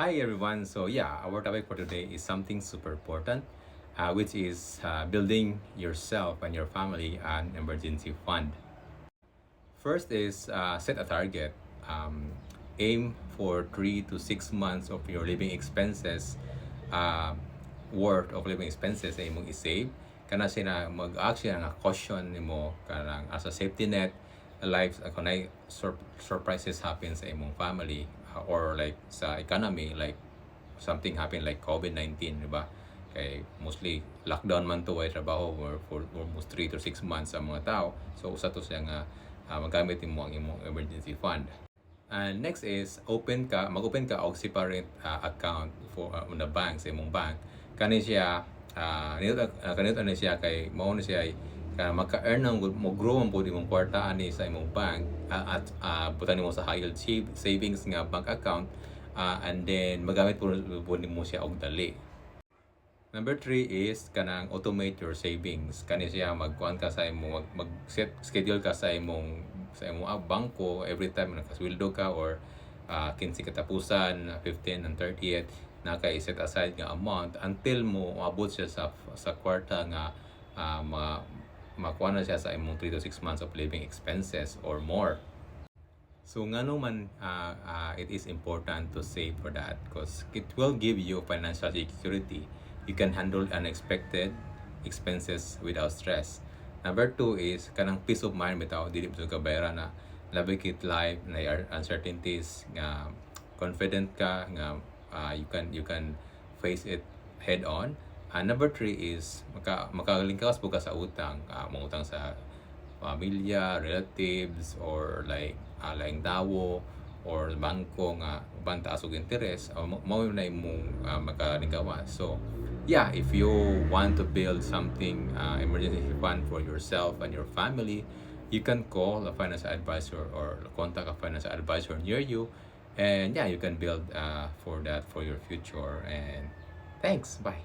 Hi everyone. So yeah, our topic for today is something super important, which is building yourself and your family an emergency fund. First is set a target. Aim for 3 to 6 months of your living expenses, uh, worth of living expenses sa imong isave. Kana siya na mag-action nga caution nimo kanang as a safety net life kung ay surprises happen sa imong family, or like sa economy, like something happen like COVID-19, di ba? Kay mostly lockdown man to ay trabaho for almost 3 to 6 months sa mga tao. So usa to siya nga magamit mo ang imong emergency fund. And next is mag-open ka og separate account for on the bank sa imong bank. Kani siya kanito na siya kay mao na siya ay maka-earn mo grow ang pud imong kwarta ani sa imong bank, at butan nimo sa high yield savings nga bank account, and then magamit po nimo siya og dali. Number three is kanang automate your savings. Kani siya magkuan ka sa imong mag-set schedule ka sa imong bangko every time nakasweldo ka, or 15 katapusan, 15 and 30th na kay set aside nga amount until mo maabot siya sa kwarta nga makuha na siya sa imong 3 to 6 months of living expenses or more. So ngano man it is important to save for that because it will give you financial security. You can handle unexpected expenses without stress. Number two is kanang peace of mind bitaw dili mo kabayaran na labi kit life na uncertainties nga confident ka nga you can face it head on. And number three is makalingkawas po ka sa utang, mangutang sa pamilya, relatives, or like laing dawo or bangko nga uban taas og interes, mao na imong makalingkawas. So yeah, if you want to build something emergency fund for yourself and your family, you can call a financial advisor or contact a financial advisor near you, and yeah, you can build for that for your future. And thanks, bye.